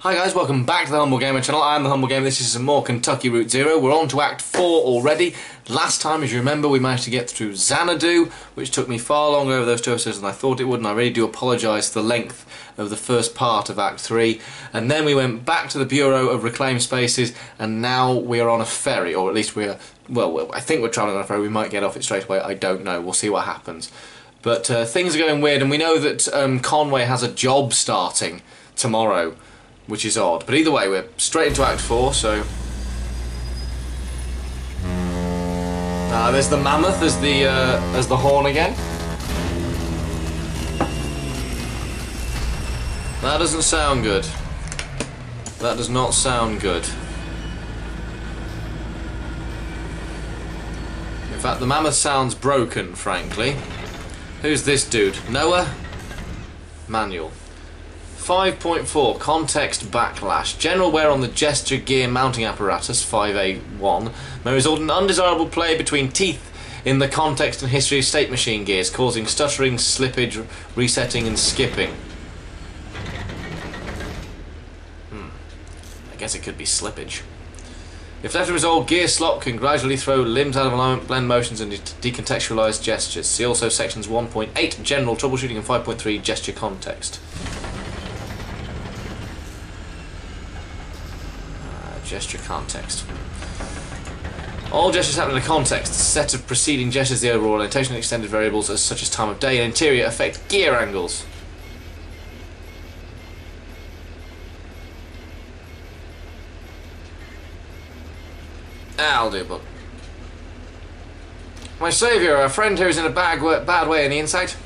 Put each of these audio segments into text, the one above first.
Hi guys, welcome back to the Humble Gamer channel. I am the Humble Gamer. This is some more Kentucky Route Zero. We're on to Act 4 already. Last time, as you remember, we managed to get through Xanadu, which took me far longer over those 2 episodes than I thought it would, and I really do apologise for the length of the first part of Act 3. And then we went back to the Bureau of Reclaimed Spaces, and now we are on a ferry, or at least we're, well, I think we're travelling on a ferry. We might get off it straight away, I don't know. We'll see what happens. But things are going weird, and we know that Conway has a job starting tomorrow, which is odd. But either way, we're straight into Act 4, so... there's the mammoth as the horn again. That doesn't sound good. That does not sound good. In fact, the mammoth sounds broken, frankly. Who's this dude? Noah? Manual. 5.4 Context Backlash. General wear on the gesture gear mounting apparatus 5A1 may result in undesirable play between teeth in the context and history of state machine gears, causing stuttering, slippage, resetting and skipping. I guess it could be slippage. If left unresolved, gear slop can gradually throw limbs out of alignment, blend motions and decontextualize gestures. See also sections 1.8 General Troubleshooting and 5.3 Gesture Context. Gesture context. All gestures happen in a context. A set of preceding gestures, the overall orientation and extended variables such as time of day and interior affect gear angles. I'll do, but my saviour, a friend who's in a bad way in the insight.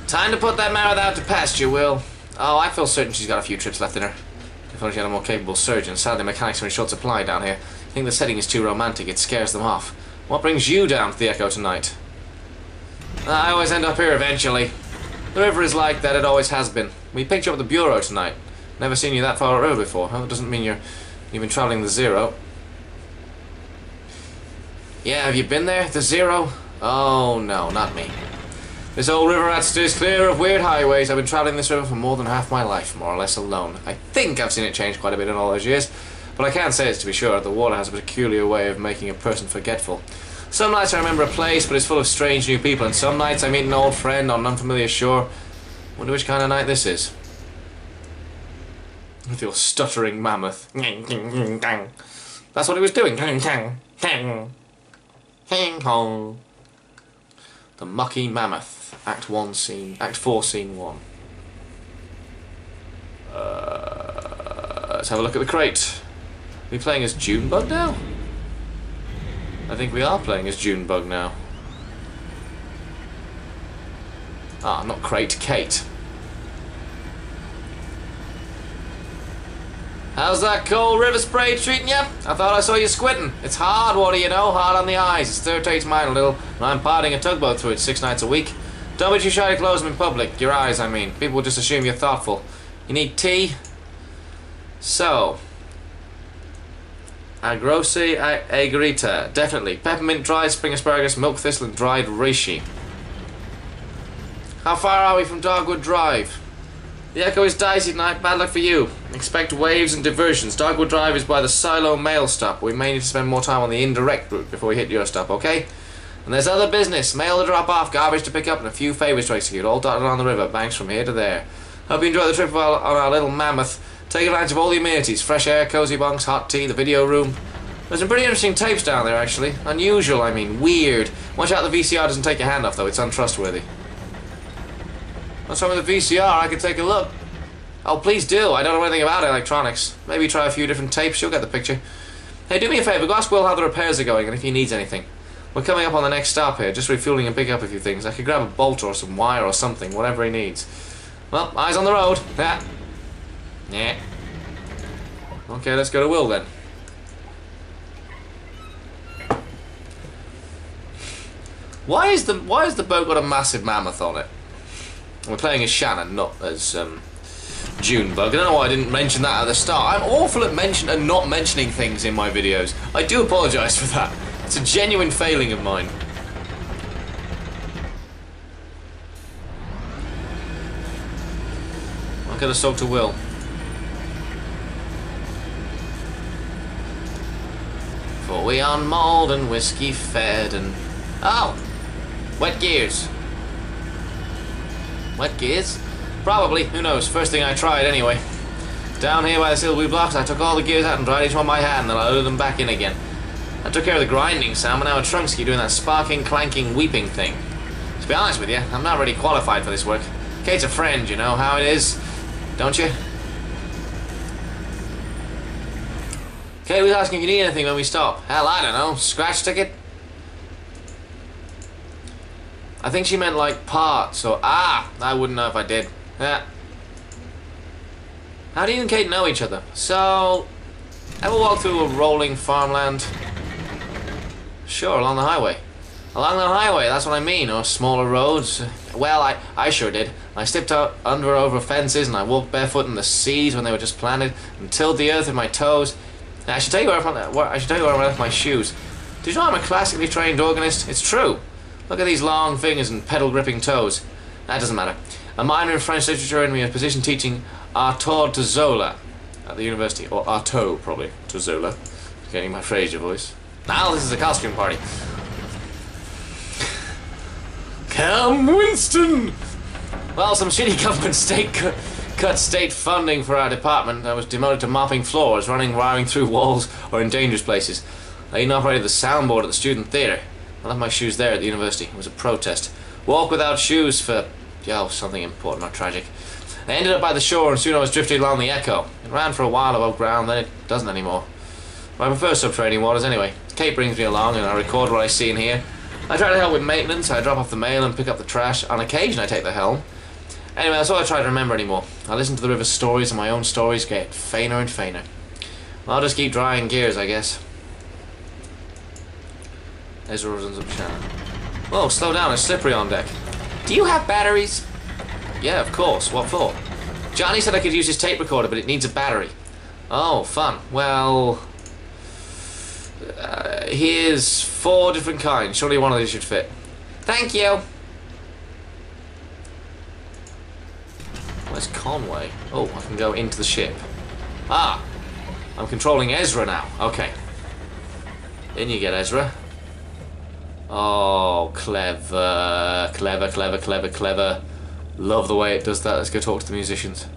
Time to put that mammoth out to pasture, Will. Oh, I feel certain she's got a few trips left in her. If only she had a more capable surgeon. Sadly, mechanics are in short supply down here. I think the setting is too romantic, it scares them off. What brings you down to the Echo tonight? I always end up here eventually. The river is like that, it always has been. We picked you up at the Bureau tonight. Never seen you that far over before. Well, it doesn't mean you've been travelling the Zero. Yeah, have you been there? The Zero? Oh, no, not me. This old river rat steers clear of weird highways. I've been travelling this river for more than half my life, more or less alone. I think I've seen it change quite a bit in all those years, but I can't say it's to be sure. The water has a peculiar way of making a person forgetful. Some nights I remember a place, but it's full of strange new people, and some nights I meet an old friend on an unfamiliar shore. Wonder which kind of night this is. With your stuttering mammoth. That's what he was doing. The Mucky Mammoth. Act 4, Scene 1. Let's have a look at the crate. Are we playing as Junebug now? I think we are playing as Junebug now. Ah, not crate, Kate. How's that cold river spray treating you? I thought I saw you squinting. It's hard water, you know, hard on the eyes. It irritates mine a little, and I'm piloting a tugboat through it 6 nights a week. Don't be too shy to close them in public. Your eyes, I mean. People will just assume you're thoughtful. You need tea? So. Agrossi agarita. Definitely. Peppermint, dried spring asparagus, milk thistle, and dried reishi. How far are we from Dogwood Drive? The Echo is dicey tonight, bad luck for you. Expect waves and diversions. Dogwood Drive is by the Silo mail stop. We may need to spend more time on the indirect route before we hit your stop, okay? And there's other business. Mail to drop off, garbage to pick up, and a few favours to execute, all dotted along the river, banks from here to there. Hope you enjoy the trip on our little mammoth. Take advantage of all the amenities. Fresh air, cosy bunks, hot tea, the video room. There's some pretty interesting tapes down there, actually. Unusual, I mean. Weird. Watch out the VCR doesn't take your hand off, though. It's untrustworthy. What's wrong with the VCR? I could take a look. Oh, please do. I don't know anything about electronics. Maybe try a few different tapes. You'll get the picture. Hey, do me a favour. Go ask Will how the repairs are going and if he needs anything. We're coming up on the next stop here. Just refueling and pick up a few things. I could grab a bolt or some wire or something. Whatever he needs. Well, eyes on the road. Yeah. Yeah. Okay, let's go to Will then. Why is the boat got a massive mammoth on it? We're playing as Shannon, not as Junebug. I don't know why I didn't mention that at the start. I'm awful at not mentioning things in my videos. I do apologise for that. It's a genuine failing of mine. I could have spoke to Will. For we on malt and whiskey fed and... Oh! Wet gears. Wet gears? Probably. Who knows? First thing I tried anyway. Down here by the silver blocks, I took all the gears out and dried each one by hand, and I loaded them back in again. I took care of the grinding sound, but now a Trunksky doing that sparking, clanking, weeping thing. To be honest with you, I'm not really qualified for this work. Kate's a friend, you know how it is, don't you? Kate was asking if you need anything when we stop. Hell, I don't know. Scratch ticket? I think she meant like parts, so I wouldn't know if I did. Yeah. How do you and Kate know each other? So, ever walk through a rolling farmland? Sure, along the highway. Along the highway, that's what I mean, or smaller roads. Well, I sure did. I stepped out over fences and I walked barefoot in the seeds when they were just planted and tilled the earth with my toes. Now, I should tell you where I left my shoes. Did you know I'm a classically trained organist? It's true. Look at these long fingers and pedal-gripping toes. That doesn't matter. A minor in French literature and me a position teaching Artaud to Zola at the university. Or Artaud, probably, to Zola. Getting my Frasier voice. Now this is a costume party. Come, Winston! Well, some shitty government cut state funding for our department. I was demoted to mopping floors, wiring through walls, or in dangerous places. I even operated the soundboard at the student theatre. I left my shoes there at the university. It was a protest. Walk without shoes for, something important or tragic. I ended up by the shore and soon I was drifting along the Echo. It ran for a while above ground, then it doesn't anymore. But I prefer subterranean waters anyway. Kate brings me along and I record what I see and hear. I try to help with maintenance, I drop off the mail and pick up the trash. On occasion I take the helm. Anyway, that's all I try to remember anymore. I listen to the river's stories and my own stories get fainter and fainter. I'll just keep drying gears, I guess. Ezra runs up Shannon. Whoa, slow down, it's slippery on deck. Do you have batteries? Yeah, of course. What for? Johnny said I could use his tape recorder, but it needs a battery. Oh, fun. Well... here's 4 different kinds. Surely one of these should fit. Thank you! Where's Conway? Oh, I can go into the ship. Ah! I'm controlling Ezra now. Okay. In you get, Ezra. Oh, clever. Clever, clever, clever, clever. Love the way it does that. Let's go talk to the musicians.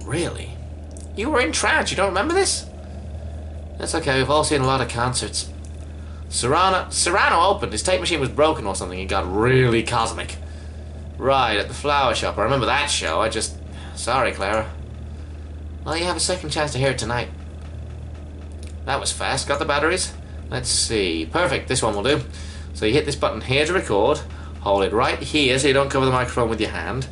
Really? You were in trance, you don't remember this? That's okay, we've all seen a lot of concerts. Serrano opened, his tape machine was broken or something, it got really cosmic. Right, at the flower shop, I remember that show, Sorry, Clara. Well, you have a second chance to hear it tonight. That was fast, got the batteries? Let's see, perfect, this one will do. So you hit this button here to record, hold it right here so you don't cover the microphone with your hand.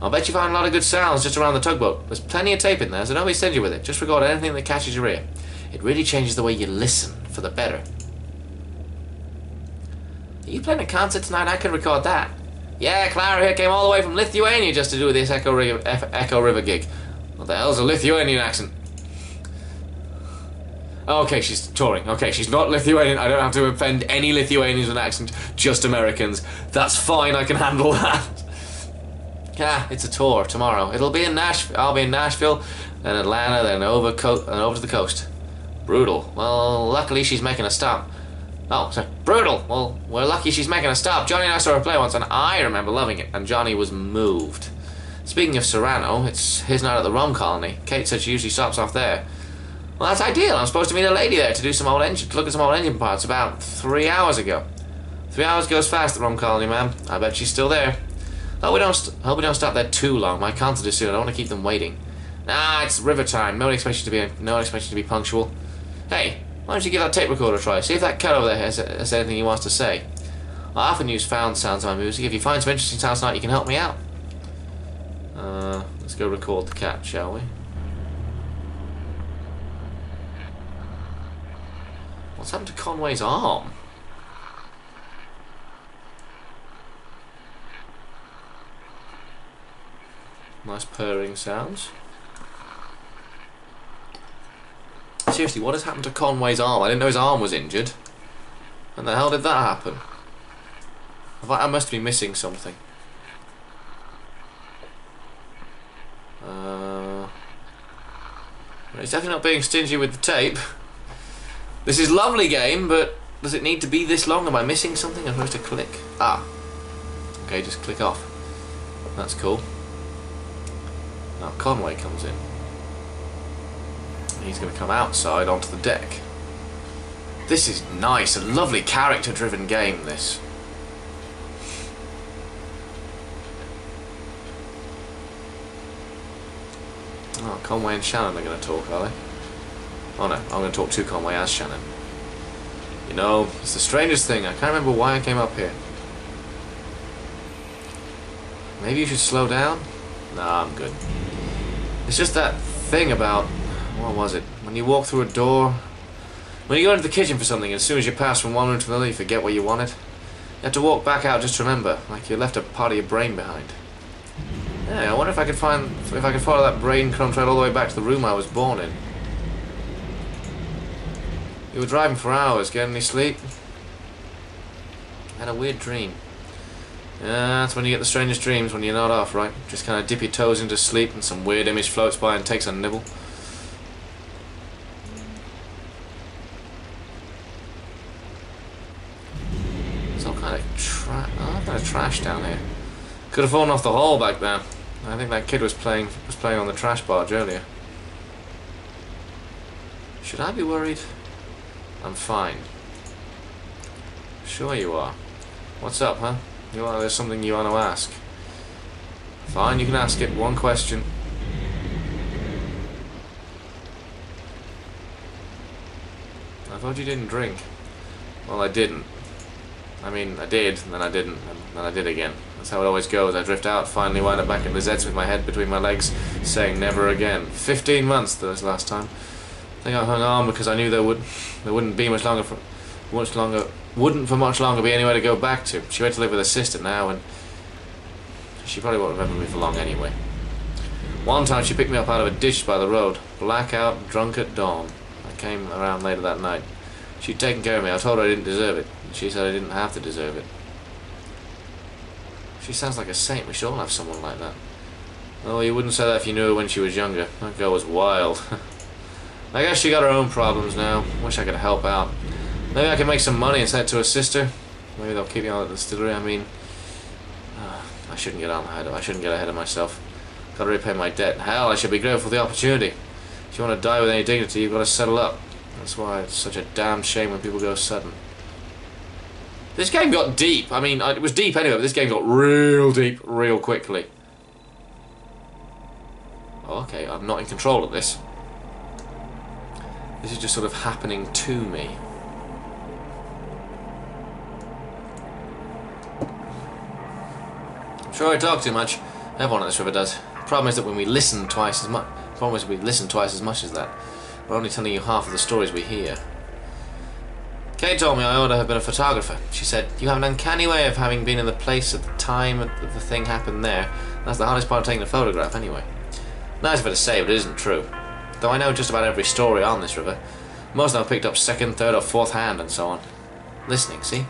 I'll bet you find a lot of good sounds just around the tugboat. There's plenty of tape in there, so don't be stingy with it. Just record anything that catches your ear. It really changes the way you listen, for the better. Are you playing a concert tonight? I could record that. Yeah, Clara here came all the way from Lithuania just to do this Echo River gig. What the hell's a Lithuanian accent? Oh, okay, she's touring. Okay, she's not Lithuanian. I don't have to offend any Lithuanians with an accent, just Americans. That's fine, I can handle that. Yeah, it's a tour tomorrow. It'll be in Nashville. I'll be in Nashville, then Atlanta, then over to the coast. Brutal. Well, luckily she's making a stop. Oh, sorry. Brutal. Well, we're lucky she's making a stop. Johnny and I saw her play once, and I remember loving it, and Johnny was moved. Speaking of Serrano, it's his night at the rum colony. Kate said she usually stops off there. Well, that's ideal. I'm supposed to meet a lady there to look at some old engine parts about 3 hours ago. 3 hours goes fast at the rum colony, ma'am. I bet she's still there. Hope we don't stop there too long. My concert is soon. I don't want to keep them waiting. Nah, it's river time. No one expects you to be punctual. Hey, why don't you give that tape recorder a try? See if that cat over there has anything he wants to say. I often use found sounds in my music. If you find some interesting sounds tonight, you can help me out. Let's go record the cat, shall we? What's happened to Conway's arm? Nice purring sounds. Seriously, what has happened to Conway's arm? I didn't know his arm was injured. When the hell did that happen? I must be missing something. It's definitely not being stingy with the tape. This is lovely game, but does it need to be this long? Am I missing something? I'm supposed to click. Ah. Okay, just click off. That's cool. Now Conway comes in. He's going to come outside onto the deck. This is nice. A lovely character-driven game, this. Oh, Conway and Shannon are going to talk, are they? Oh no, I'm going to talk to Conway as Shannon. You know, it's the strangest thing. I can't remember why I came up here. Maybe you should slow down? Nah, I'm good. It's just that thing about... What was it? When you walk through a door... When you go into the kitchen for something, as soon as you pass from one room to another, you forget what you wanted. You have to walk back out just to remember, like you left a part of your brain behind. Yeah, I wonder if I could find... If I could follow that brain crumb trail all the way back to the room I was born in. You were driving for hours, getting any sleep? I had a weird dream. Yeah, that's when you get the strangest dreams, when you're not off, right? Just kind of dip your toes into sleep and some weird image floats by and takes a nibble. Some kind of trash down here. Could have fallen off the hall back there. I think that kid was playing on the trash barge earlier. Should I be worried? I'm fine. Sure you are. What's up, huh? There's something you want to ask. Fine, you can ask it. One question. I thought you didn't drink. Well, I didn't. I mean, I did, and then I didn't, and then I did again. That's how it always goes. I drift out, finally wind up back in Lizette's with my head between my legs, saying never again. 15 months this last time. I think I hung on because I knew there wouldn't be wouldn't for much longer be anywhere to go back to. She went to live with her sister now, and she probably won't remember me for long anyway. One time she picked me up out of a ditch by the road, blackout, drunk at dawn. I came around later that night. She'd taken care of me. I told her I didn't deserve it. She said I didn't have to deserve it. She sounds like a saint. We should all have someone like that. Oh, you wouldn't say that if you knew her when she was younger. That girl was wild. I guess she got her own problems now. Wish I could help out. Maybe I can make some money and send it to her sister. Maybe they'll keep me on at the distillery. I mean, I shouldn't get ahead of myself. Got to repay my debt. Hell, I should be grateful for the opportunity. If you want to die with any dignity, you've got to settle up. That's why it's such a damn shame when people go sudden. This game got deep. I mean, it was deep anyway, but this game got real deep real quickly. Oh, okay, I'm not in control of this. This is just sort of happening to me. I'm sure I talk too much. Everyone on this river does. The problem is that when we listen twice as much. The problem is we listen twice as much as that. We're only telling you half of the stories we hear. Kate told me I ought to have been a photographer. She said, you have an uncanny way of having been in the place at the time that the thing happened there. That's the hardest part of taking a photograph, anyway. Nice of her to say, but it isn't true. Though I know just about every story on this river. Most of them I've picked up second, third, or fourth hand, and so on. Listening, see?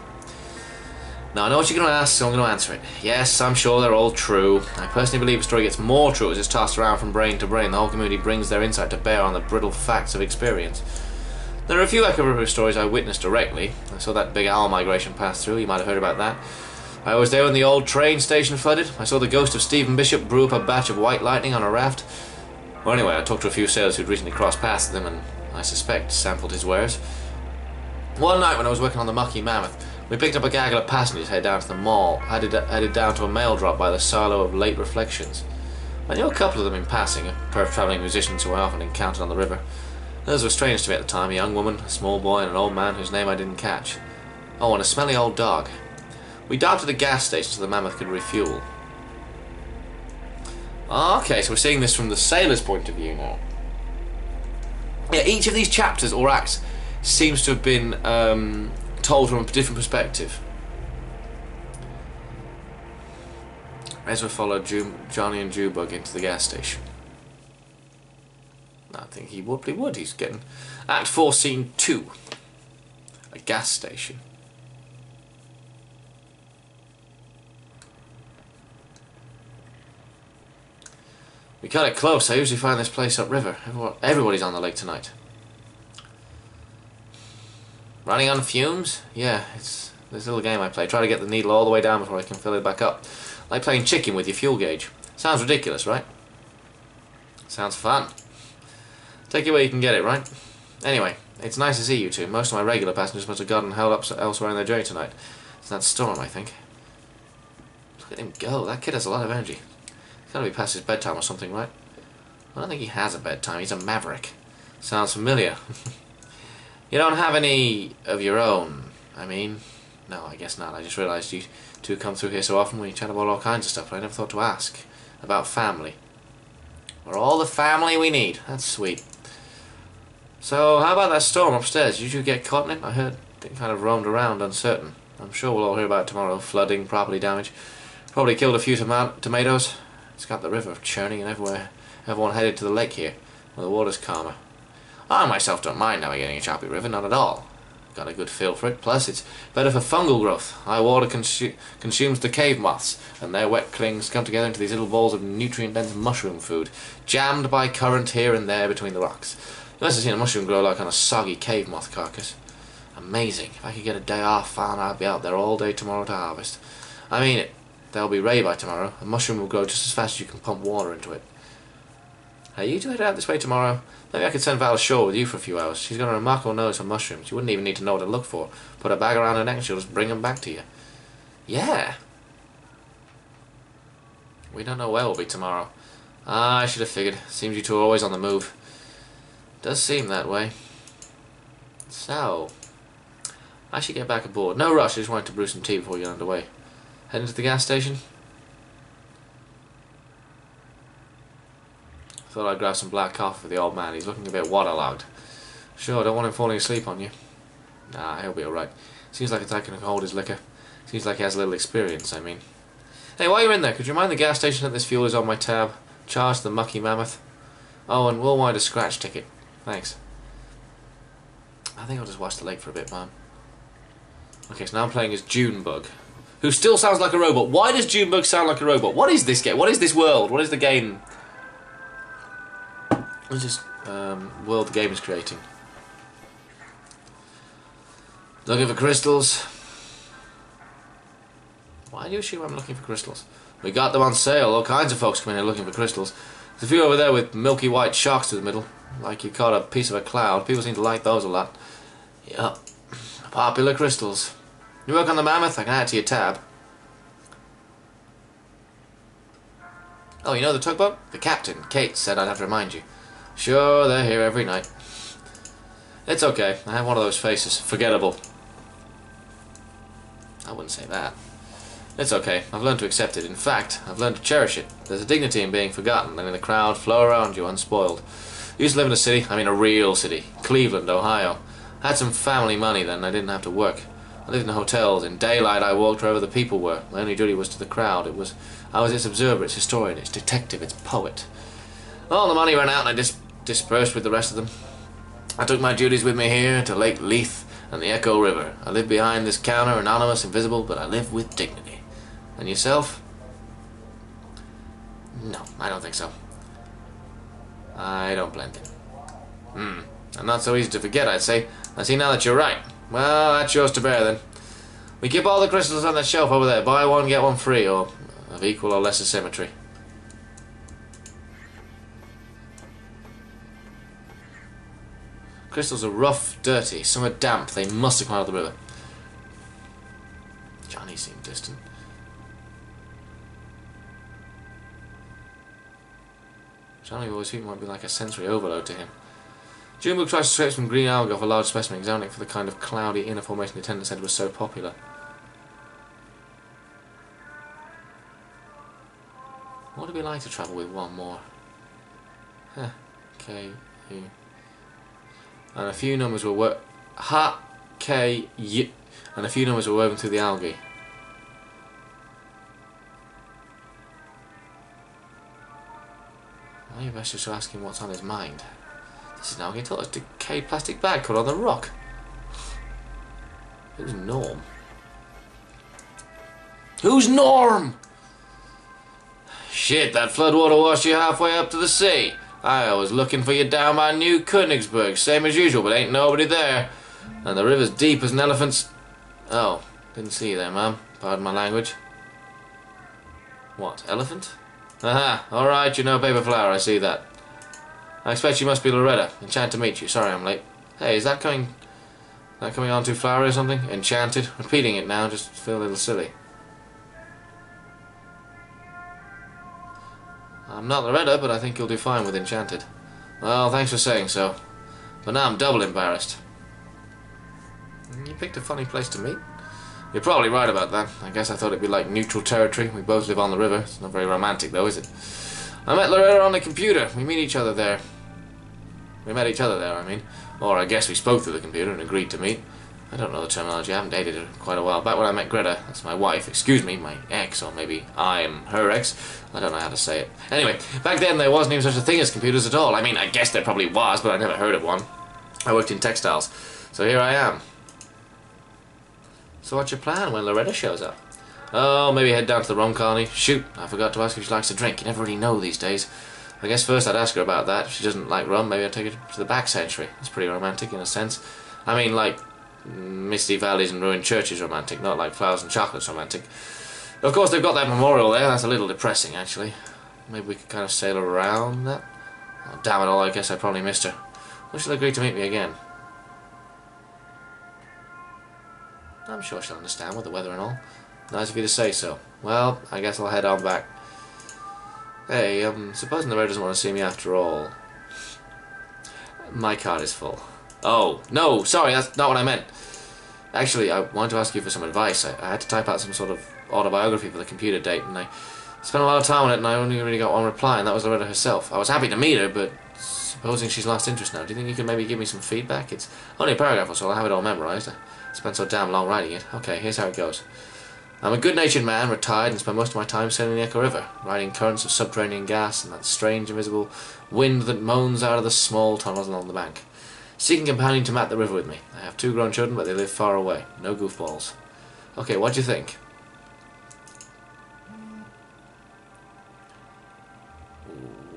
Now, I know what you're going to ask, so I'm going to answer it. Yes, I'm sure they're all true. I personally believe a story gets more true as it's tossed around from brain to brain. The whole community brings their insight to bear on the brittle facts of experience. There are a few Echo River stories I witnessed directly. I saw that big owl migration pass through. You might have heard about that. I was there when the old train station flooded. I saw the ghost of Stephen Bishop brew up a batch of white lightning on a raft. Well, anyway, I talked to a few sailors who'd recently crossed past them and, I suspect, sampled his wares. One night when I was working on the Mucky Mammoth, we picked up a gaggle of passengers headed down to the mall, headed down to a mail drop by the silo of Late Reflections. I knew a couple of them in passing, a pair of travelling musicians who I often encountered on the river. Those were strange to me at the time, a young woman, a small boy, and an old man whose name I didn't catch. Oh, and a smelly old dog. We docked at a gas station so the Mammoth could refuel. Okay, so we're seeing this from the sailor's point of view now. Yeah, each of these chapters or acts seems to have been told from a different perspective. Ezra followed Johnny and Jewbug into the gas station. I think he would. He's getting... Act 4, Scene 2. A gas station. We cut it close. I usually find this place upriver. Everybody's on the lake tonight. Running on fumes? Yeah, it's this little game I play. Try to get the needle all the way down before I can fill it back up. Like playing chicken with your fuel gauge. Sounds ridiculous, right? Sounds fun. Take it where you can get it, right? Anyway, it's nice to see you two. Most of my regular passengers must have gotten held up elsewhere in their journey tonight. It's that storm, I think. Look at him go. That kid has a lot of energy. He's gotta be past his bedtime or something, right? I don't think he has a bedtime. He's a maverick. Sounds familiar. You don't have any of your own, I mean? No, I guess not. I just realised you two come through here so often we chat about all kinds of stuff, but I never thought to ask. About family. We're all the family we need. That's sweet. So, how about that storm upstairs? Did you get caught in it? I heard it kind of roamed around, uncertain. I'm sure we'll all hear about it tomorrow. Flooding, property damage. Probably killed a few tomatoes. It's got the river churning and everyone headed to the lake here, where the water's calmer. I myself don't mind navigating a choppy river, not at all. Got a good feel for it, plus it's better for fungal growth. High water consumes the cave moths, and their wet clings come together into these little balls of nutrient-dense mushroom food, jammed by current here and there between the rocks. You must have seen a mushroom grow like on a soggy cave moth carcass. Amazing. If I could get a day off farm, I'd be out there all day tomorrow to harvest. I mean it. They'll be ready by tomorrow. A mushroom will grow just as fast as you can pump water into it. Hey, you two head out this way tomorrow? Maybe I could send Val ashore with you for a few hours. She's got a remarkable nose for mushrooms. You wouldn't even need to know what to look for. Put a bag around her neck and she'll just bring them back to you. Yeah. We don't know where we'll be tomorrow. Ah, I should have figured. Seems you two are always on the move. Does seem that way. So, I should get back aboard. No rush, I just wanted to brew some tea before we get underway. Heading to the gas station? Thought I'd grab some black coffee for the old man. He's looking a bit waterlogged. Sure, don't want him falling asleep on you. Nah, he'll be alright. Seems like I can hold his liquor. Seems like he has a little experience, I mean. Hey, while you're in there, could you mind the gas station that this fuel is on my tab? Charge the Mucky Mammoth. Oh, and we'll wind a scratch ticket. Thanks. I think I'll just watch the lake for a bit, man. Okay, so now I'm playing as Junebug, who still sounds like a robot. Why does Junebug sound like a robot? What is this game? What is this world? What is the game? What is this world the game is creating? Looking for crystals. Why do you assume I'm looking for crystals? We got them on sale. All kinds of folks come in here looking for crystals. There's a few over there with milky white sharks to the middle, like you caught a piece of a cloud. People seem to like those a lot. Yup. Popular crystals. You work on the Mammoth? I can add to your tab. Oh, you know the tugboat? The captain, Kate, said I'd have to remind you. Sure, they're here every night. It's okay. I have one of those faces. Forgettable. I wouldn't say that. It's okay. I've learned to accept it. In fact, I've learned to cherish it. There's a dignity in being forgotten, and in the crowd flow around you unspoiled. I used to live in a city. I mean a real city. Cleveland, Ohio. I had some family money then. I didn't have to work. I lived in hotels. In daylight, I walked wherever the people were. My only duty was to the crowd. I was its observer, its historian, its detective, its poet. All the money ran out, and I dispersed with the rest of them. I took my duties with me here to Lake Leith and the Echo River. I live behind this counter, anonymous, invisible, but I live with dignity. And yourself? No, I don't think so. I don't blend in. I'm not so easy to forget, I'd say. I see now that you're right. Well, that's yours to bear, then. We keep all the crystals on that shelf over there. Buy one, get one free, or of equal or lesser symmetry. Crystals are rough, dirty. Some are damp. They must have come out of the river. Johnny seemed distant. Johnny always think might be like a sensory overload to him. Junebug tries to scrape some green algae off a large specimen, examining it for the kind of cloudy inner formation the attendant said was so popular. What would it be like to travel with one more? Huh. K, U. And a few numbers were K, Y. And a few numbers were woven through the algae. Maybe best just ask him what's on his mind. This is now getting told. A decayed plastic bag caught on the rock. Who's Norm? Who's Norm? Shit, that floodwater washed you halfway up to the sea. I was looking for you down by New Königsberg, same as usual, but ain't nobody there. And the river's deep as an elephant's... Oh, didn't see you there, ma'am. Pardon my language. What, elephant? Aha, alright, you know paper flower, I see that. I expect you must be Loretta. Enchanted to meet you. Sorry I'm late. Hey, is that coming on too flowery or something? Enchanted? Repeating it now, just feel a little silly. I'm not Loretta, but I think you'll do fine with Enchanted. Well, thanks for saying so. But now I'm double embarrassed. You picked a funny place to meet. You're probably right about that. I guess I thought it'd be like neutral territory. We both live on the river. It's not very romantic though, is it? I met Loretta on the computer. We met each other there, I mean. Or I guess we spoke through the computer and agreed to meet. I don't know the terminology. I haven't dated her quite a while. Back when I met Greta, that's my wife, excuse me, my ex, or maybe I am her ex. I don't know how to say it. Anyway, back then there wasn't even such a thing as computers at all. I mean, I guess there probably was, but I never heard of one. I worked in textiles, so here I am. So what's your plan when Loretta shows up? Oh, maybe head down to the rum colony. Shoot, I forgot to ask if she likes to drink. You never really know these days. I guess first I'd ask her about that. If she doesn't like rum, maybe I'd take her to the back century. It's pretty romantic in a sense. I mean, like misty valleys and ruined churches romantic, not like flowers and chocolates romantic. Of course, they've got that memorial there. That's a little depressing, actually. Maybe we could kind of sail around that. Oh, damn it all, I guess I probably missed her. Well, she'll agree to meet me again. I'm sure she'll understand with the weather and all. Nice of you to say so. Well, I guess I'll head on back. Hey, supposing the road doesn't want to see me after all. My card is full. Oh, no, sorry, that's not what I meant. Actually, I wanted to ask you for some advice. I had to type out some sort of autobiography for the computer date, and I spent a lot of time on it, and I only really got one reply, and that was Loretta herself. I was happy to meet her, but supposing she's lost interest now, do you think you could maybe give me some feedback? It's only a paragraph or so, I'll have it all memorised. I spent so damn long writing it. Okay, here's how it goes. I'm a good-natured man, retired, and spend most of my time sailing the Echo River, riding currents of subterranean gas and that strange invisible wind that moans out of the small tunnels along the bank. Seeking companion to map the river with me. I have 2 grown children, but they live far away. No goofballs. Okay, what do you think?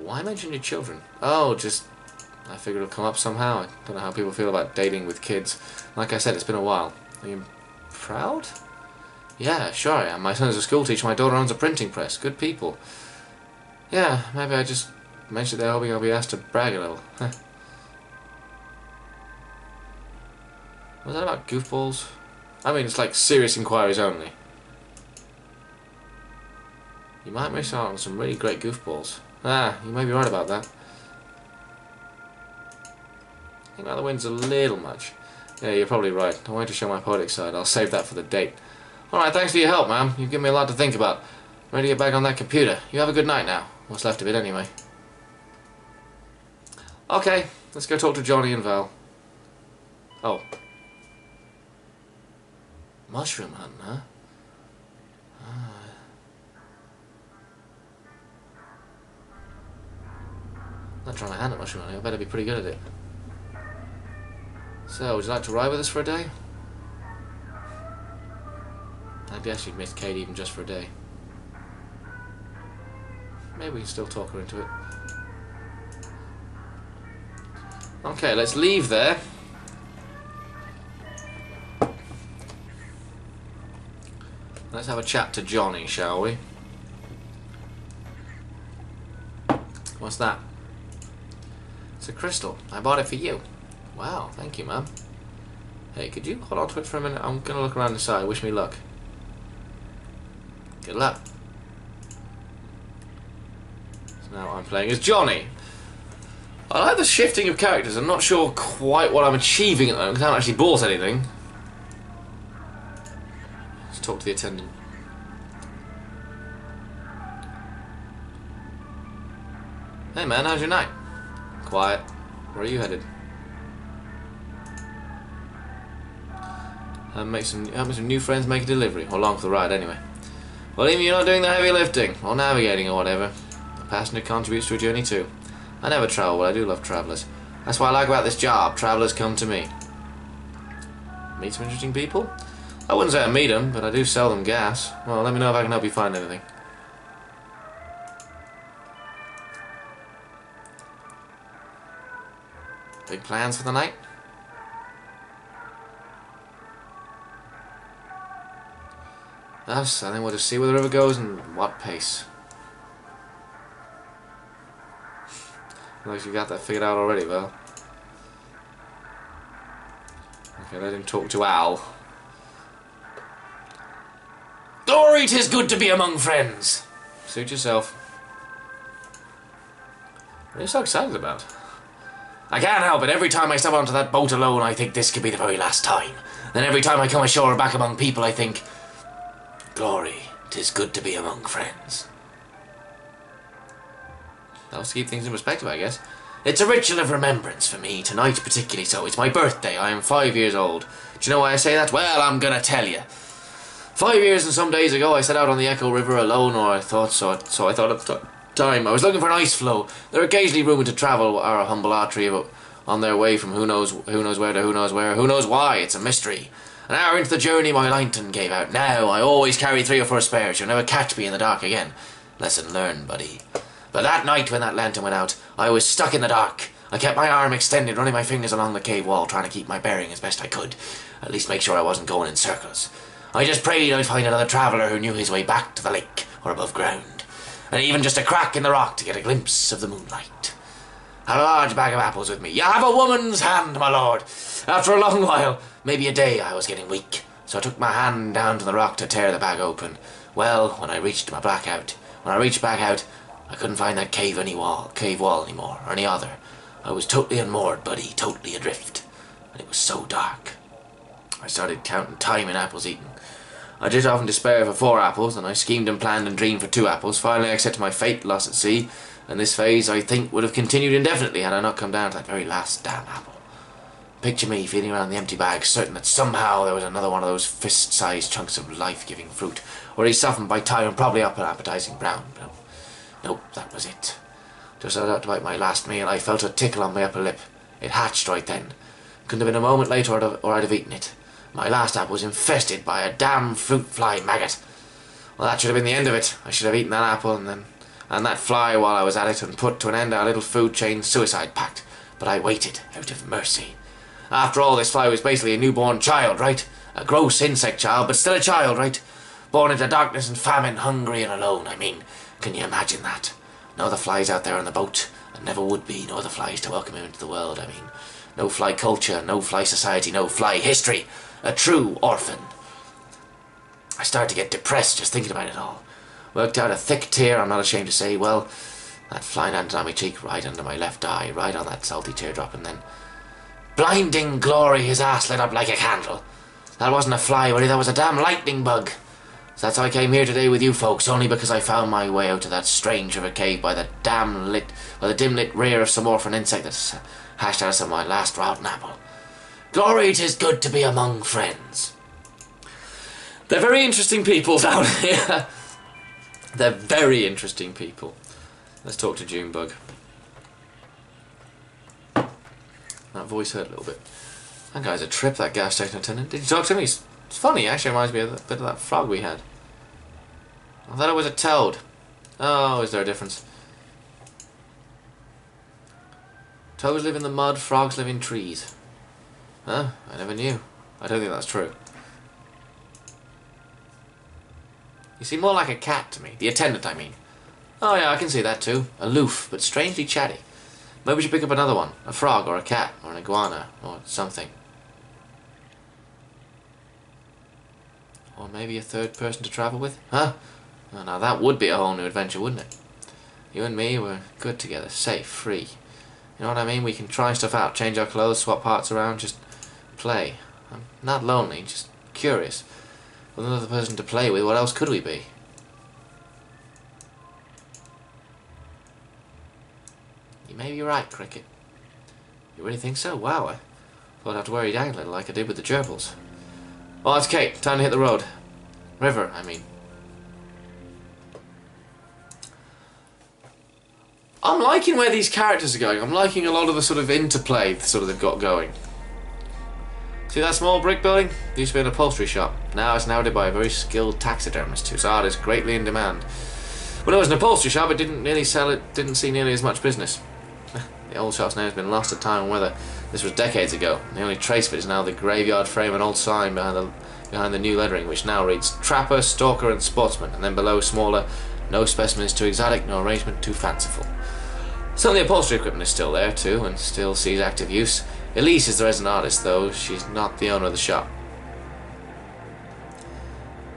Why mention your children? Oh, just... I figured it'll come up somehow. I don't know how people feel about dating with kids. Like I said, it's been a while. Are you proud? Yeah, sure I am. My son is a school teacher. My daughter owns a printing press. Good people. Yeah, maybe I just mentioned they're hoping I'll be asked to brag a little. Was that about goofballs? I mean, it's like serious inquiries only. You might miss out on some really great goofballs. Ah, you may be right about that. I think now the wind's a little much. Yeah, you're probably right. I wanted to show my poetic side. I'll save that for the date. Alright, thanks for your help, ma'am. You've given me a lot to think about. I'm ready to get back on that computer. You have a good night now. What's left of it anyway. Okay, let's go talk to Johnny and Val. Oh. Mushroom hunting, huh? Not trying to hand at mushroom hunting. I better be pretty good at it. So, would you like to ride with us for a day? I guess you'd miss Kate even just for a day. Maybe we can still talk her into it. Okay, let's leave there. Let's have a chat to Johnny, shall we? What's that? It's a crystal. I bought it for you. Wow, thank you, ma'am. Hey, could you hold on to it for a minute? I'm gonna look around the side. Wish me luck. Good luck. So now I'm playing as Johnny. I like the shifting of characters. I'm not sure quite what I'm achieving at the moment because I haven't actually bought anything. Let's talk to the attendant. Hey man, how's your night? Quiet. Where are you headed? Help me some new friends make a delivery, or along for the ride anyway. Well, even you're not doing the heavy lifting, or navigating or whatever. A passenger contributes to a journey too. I never travel, but I do love travellers. That's what I like about this job, travellers come to me. Meet some interesting people? I wouldn't say I meet them, but I do sell them gas. Well, let me know if I can help you find anything. Big plans for the night? Yes, I think we'll just see where the river goes and what pace. Unless you got that figured out already, well. Okay, let him talk to Al. Glory, 'tis good to be among friends. Suit yourself. What are you so excited about? I can't help it. Every time I step onto that boat alone, I think this could be the very last time. Then every time I come ashore back among people, I think, glory, 'tis good to be among friends. That was to keep things in perspective, I guess. It's a ritual of remembrance for me, tonight particularly so. It's my birthday. I am 5 years old. Do you know why I say that? Well, I'm gonna tell you. 5 years and some days ago, I set out on the Echo River alone, or I thought so I thought at the time. I was looking for an ice floe. They're occasionally rumoured to travel our humble artery on their way from who knows where to who knows where, who knows why. It's a mystery. An hour into the journey, my lantern gave out. Now, I always carry 3 or 4 spares. You'll never catch me in the dark again. Lesson learned, buddy. But that night when that lantern went out, I was stuck in the dark. I kept my arm extended, running my fingers along the cave wall, trying to keep my bearing as best I could. At least make sure I wasn't going in circles. I just prayed I'd find another traveller who knew his way back to the lake or above ground. And even just a crack in the rock to get a glimpse of the moonlight. Had a large bag of apples with me. You have a woman's hand, my lord. After a long while, maybe a day, I was getting weak. So I took my hand down to the rock to tear the bag open. Well, when I reached back out, I couldn't find that cave wall anymore, or any other. I was totally unmoored, buddy, totally adrift. And it was so dark. I started counting time in apples eaten. I did often despair for 4 apples, and I schemed and planned and dreamed for 2 apples. Finally I accepted my fate, lost at sea, and this phase, I think, would have continued indefinitely had I not come down to that very last damn apple. Picture me feeling around the empty bag, certain that somehow there was another one of those fist-sized chunks of life-giving fruit, already softened by time and probably up an appetizing brown. Nope, that was it. Just as I was about to bite my last meal, I felt a tickle on my upper lip. It hatched right then. Couldn't have been a moment later or I'd have eaten it. My last apple was infested by a damn fruit fly maggot. Well, that should have been the end of it. I should have eaten that apple and that fly while I was at it and put to an end our little food chain suicide pact. But I waited out of mercy. After all, this fly was basically a newborn child, right? A gross insect child, but still a child, right? Born into darkness and famine, hungry and alone, I mean. Can you imagine that? No other flies out there on the boat, and never would be. No other flies to welcome him into the world, I mean. No fly culture, no fly society, no fly history. A true orphan. I started to get depressed just thinking about it all. Worked out a thick tear, I'm not ashamed to say. Well, that fly landed on my cheek, right under my left eye, right on that salty teardrop, and then... blinding glory, his ass lit up like a candle. That wasn't a fly, buddy, that was a damn lightning bug. So that's how I came here today with you folks, only because I found my way out to that strange river cave by the dim lit rear of some orphan insect that's hashed out some of my last rotten apple. Glory, 'tis good to be among friends. They're very interesting people down here. They're very interesting people. Let's talk to Junebug. That voice hurt a little bit. That guy's a trip, that gas station attendant. Did you talk to him? It's funny, actually reminds me a bit of that frog we had. I thought it was a toad. Oh, is there a difference? Toads live in the mud, frogs live in trees. Huh? I never knew. I don't think that's true. You seem more like a cat to me. The attendant, I mean. Oh yeah, I can see that too. Aloof, but strangely chatty. Maybe we should pick up another one. A frog, or a cat, or an iguana, or something. Or maybe a third person to travel with? Huh? Oh, now that would be a whole new adventure, wouldn't it? You and me, we're good together, safe, free. You know what I mean? We can try stuff out, change our clothes, swap parts around, just play. I'm not lonely, just curious. With another person to play with, what else could we be? You may be right, Cricket. You really think so? Wow, I thought I'd have to wear you down a little like I did with the gerbils. Oh, that's Kate. Time to hit the road. River, I mean. I'm liking where these characters are going. I'm liking a lot of the sort of interplay they've got going. See that small brick building? It used to be an upholstery shop. Now it's inhabited by a very skilled taxidermist whose art is greatly in demand. When it was an upholstery shop, it didn't see nearly as much business. The old shop's name has been lost to time and weather. This was decades ago. The only trace of it is now the graveyard frame and old sign behind the new lettering, which now reads Trapper, Stalker and Sportsman, and then below smaller, no specimen is too exotic, no arrangement too fanciful. Some of the upholstery equipment is still there too, and still sees active use. Elise is the resident artist, though she's not the owner of the shop.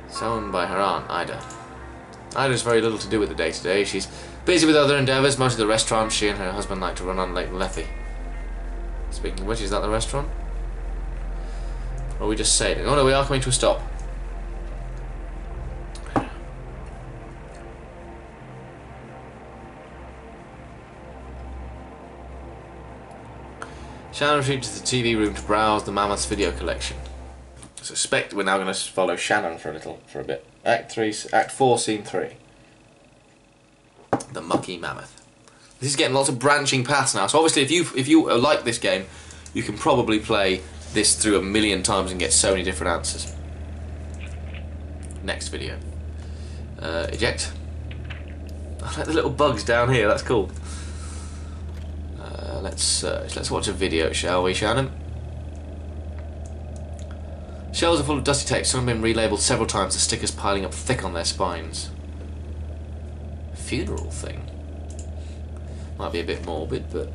It's owned by her aunt, Ida. Ida has very little to do with the day-to-day. She's busy with other endeavours, mostly the restaurant she and her husband like to run on Lake Lethe. Speaking of which, is that the restaurant? Or are we just sailing? Oh no, we are coming to a stop. Shannon retreats to the TV room to browse the Mammoth's video collection. I suspect we're now going to follow Shannon for a bit. Act 4, Scene 3. The Mucky Mammoth. This is getting lots of branching paths now. So obviously, if you like this game, you can probably play this through a million times and get so many different answers. Next video. Eject. I like the little bugs down here. That's cool. Let's search. Let's watch a video, shall we, Shannon? Shelves are full of dusty tapes. Some have been relabeled several times, the stickers piling up thick on their spines. Funeral thing. Might be a bit morbid, but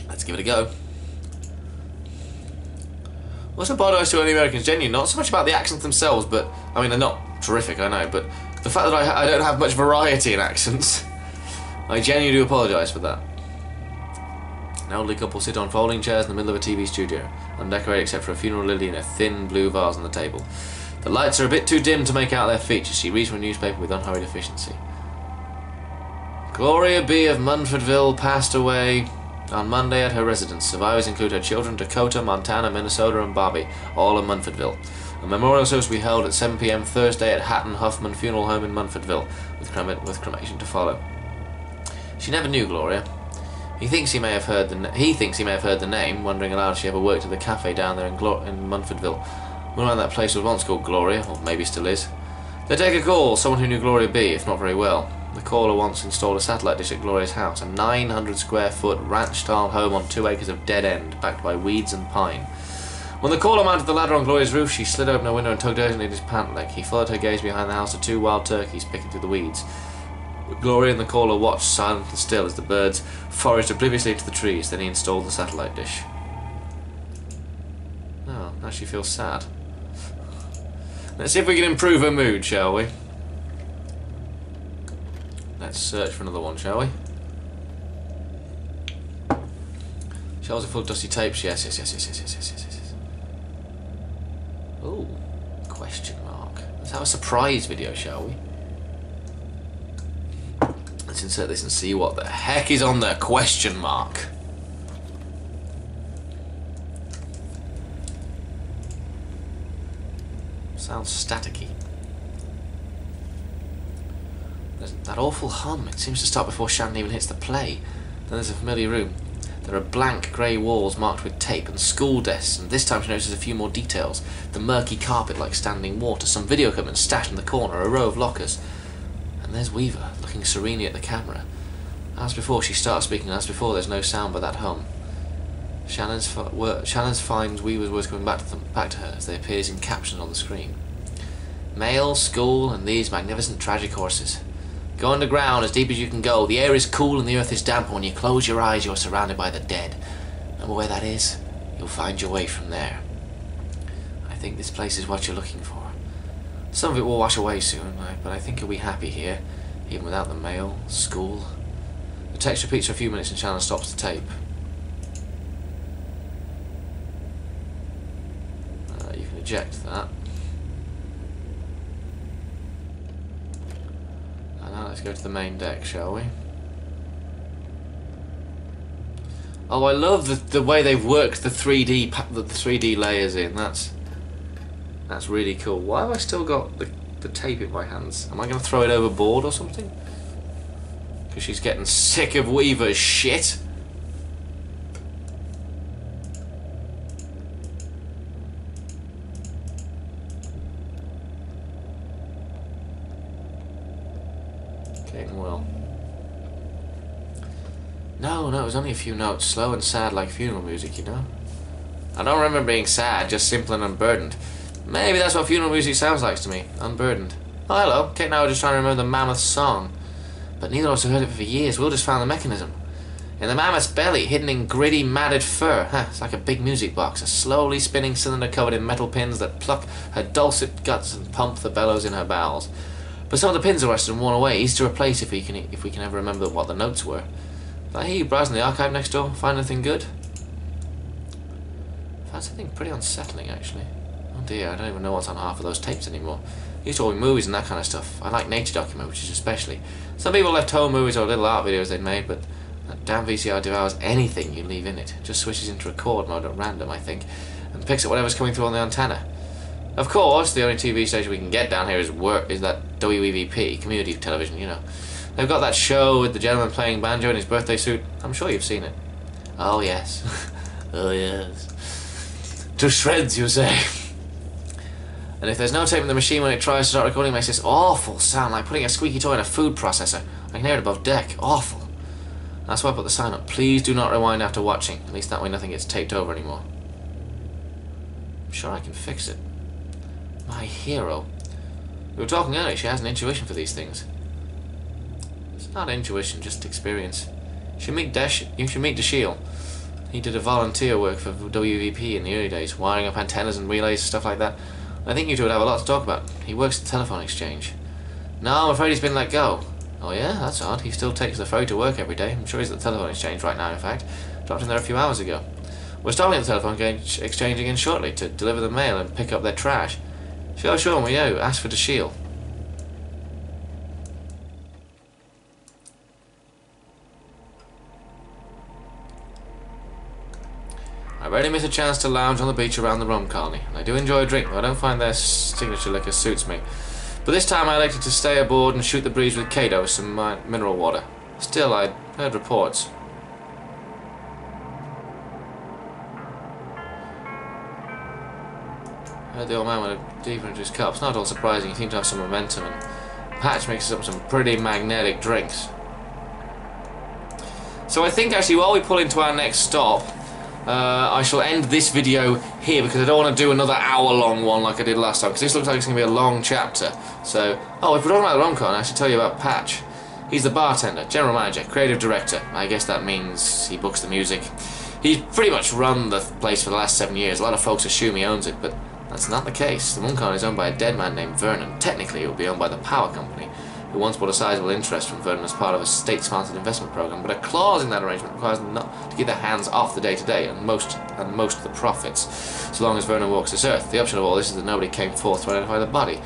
let's give it a go. What's apologise to any Americans? Genuinely, not so much about the accents themselves, but I mean they're not terrific, I know, but the fact that I don't have much variety in accents, I genuinely do apologise for that. An elderly couple sit on folding chairs in the middle of a TV studio, undecorated except for a funeral lily in a thin blue vase on the table. The lights are a bit too dim to make out their features. She reads from a newspaper with unhurried efficiency. Gloria B. of Munfordville passed away on Monday at her residence. Survivors include her children Dakota, Montana, Minnesota and Bobby, all in Munfordville. A memorial service will be held at 7 p.m. Thursday at Hatton Huffman Funeral Home in Munfordville, with cremation to follow. She never knew Gloria. He thinks he may have heard the name, wondering aloud if she ever worked at the cafe down there in Munfordville. One around that place was once called Gloria, or maybe still is. They take a call, someone who knew Gloria B, if not very well. The caller once installed a satellite dish at Gloria's house, a 900 square foot ranch-style home on 2 acres of dead end, backed by weeds and pine. When the caller mounted the ladder on Gloria's roof, she slid open her window and tugged urgently at his pant leg. He followed her gaze behind the house to 2 wild turkeys picking through the weeds. Gloria and the caller watched silent and still as the birds foraged obliviously into the trees. Then he installed the satellite dish. Oh, now she feels sad. Let's see if we can improve her mood, shall we? Let's search for another one, shall we? Shelves are full of dusty tapes. Yes. Oh, question mark. Let's have a surprise video, shall we? Let's insert this and see what the heck is on the question mark. Sounds staticky. There's that awful hum. It seems to start before Shannon even hits the play. Then there's a familiar room. There are blank grey walls marked with tape and school desks, and this time she notices a few more details. The murky carpet like standing water, some video equipment stashed in the corner, a row of lockers. And there's Weaver, looking serenely at the camera. As before, she starts speaking, as before, there's no sound but that hum. Shannon's finds Weaver's words coming back to her as they appear in captions on the screen. Mail, school, and these magnificent tragic horses. Go underground as deep as you can go. The air is cool and the earth is damp, and when you close your eyes, you're surrounded by the dead. Remember where that is? You'll find your way from there. I think this place is what you're looking for. Some of it will wash away soon, but I think you'll be happy here, even without the mail, school. The text repeats for a few minutes and Shannon stops the tape. You can eject that. And now let's go to the main deck, shall we? Oh, I love the way they've worked the 3D layers in. That's really cool. Why have I still got the tape in my hands? Am I going to throw it overboard or something? Because she's getting sick of Weaver's shit. Getting well. No, it was only a few notes, slow and sad like funeral music, you know? I don't remember being sad, just simple and unburdened. Maybe that's what funeral music sounds like to me, unburdened. Oh, hello, Kate and I were just trying to remember the Mammoth song. But neither of us have heard it for years, Will just found the mechanism. In the mammoth's belly, hidden in gritty, matted fur. It's like a big music box, a slowly spinning cylinder covered in metal pins that pluck her dulcet guts and pump the bellows in her bowels. But some of the pins are rusted and worn away, easy to replace if we can ever remember what the notes were. Did I hear you browsing the archive next door? Find anything good? Found something pretty unsettling, actually. Oh dear, I don't even know what's on half of those tapes anymore. Used to watch movies and that kind of stuff. I like nature documentaries especially. Some people left home movies or little art videos they'd made, but that damn VCR devours anything you leave in it. Just switches into record mode at random, I think, and picks up whatever's coming through on the antenna. Of course, the only TV station we can get down here is that WEVP, community television, you know. They've got that show with the gentleman playing banjo in his birthday suit. I'm sure you've seen it. Oh yes. Oh yes. To shreds, you say. And if there's no tape in the machine when it tries to start recording, it makes this awful sound like putting a squeaky toy in a food processor. I can hear it above deck. Awful. That's why I put the sign up. Please do not rewind after watching. At least that way nothing gets taped over anymore. I'm sure I can fix it. My hero. We were talking earlier, she has an intuition for these things. It's not intuition, just experience. You should meet Mícheál. He did a volunteer work for WVP in the early days, wiring up antennas and relays and stuff like that. I think you two would have a lot to talk about. He works at the telephone exchange. No, I'm afraid he's been let go. Oh yeah, that's odd. He still takes the ferry to work every day. I'm sure he's at the telephone exchange right now, in fact. Dropped in there a few hours ago. We're stopping at the telephone exchange again shortly to deliver the mail and pick up their trash. Sure, we do. Ask for Mícheál. I rarely miss a chance to lounge on the beach around the rum colony. I do enjoy a drink, but I don't find their signature liquor suits me. But this time I elected to stay aboard and shoot the breeze with Kate over some mineral water. Still, I'd heard reports. I heard the old man went deeper into his cups. Not at all surprising, he seemed to have some momentum, and Patch mixes up some pretty magnetic drinks. So I think actually while we pull into our next stop, I shall end this video here because I don't want to do another hour-long one like I did last time, because this looks like it's going to be a long chapter. So, if we're talking about the rom-con, I should tell you about Patch. He's the bartender, general manager, creative director. I guess that means he books the music. He's pretty much run the place for the last 7 years. A lot of folks assume he owns it, but that's not the case. The rom-con is owned by a dead man named Vernon. Technically, it would be owned by the power company, who once bought a sizable interest from Vernon as part of a state-sponsored investment program, but a clause in that arrangement requires them not to get their hands off the day-to-day and most of the profits, so long as Vernon walks this earth. The upshot of all this is that nobody came forth to identify the body.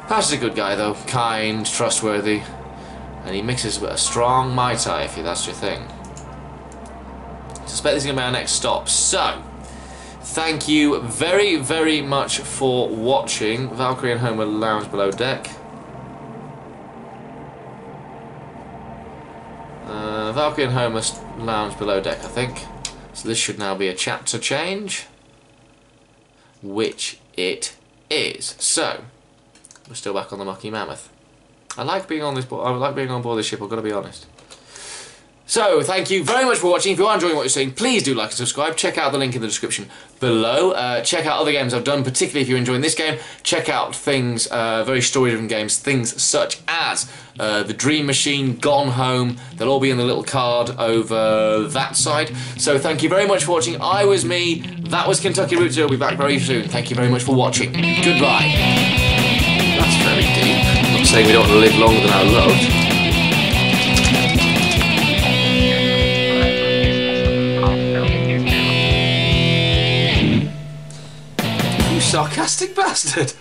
Patch is a good guy, though, kind, trustworthy, and he mixes with a strong Mai Tai if that's your thing. I suspect this is going to be our next stop, so thank you very, very much for watching. Valkyrie and Homer lounge below deck. Valkyrie and Homer lounge below deck, I think. So this should now be a chapter change, which it is. So we're still back on the Mucky Mammoth. I like being on this. I like being on board this ship. I've got to be honest. So, thank you very much for watching. If you are enjoying what you're seeing, please do like and subscribe. Check out the link in the description below. Check out other games I've done, particularly if you're enjoying this game. Check out things, very story-driven games, things such as The Dream Machine, Gone Home. They'll all be in the little card over that side. So, thank you very much for watching. I was me. That was Kentucky Route Zero. We'll be back very soon. Thank you very much for watching. Goodbye. That's very deep. I'm not saying we don't want to live longer than our loved. Sarcastic bastard!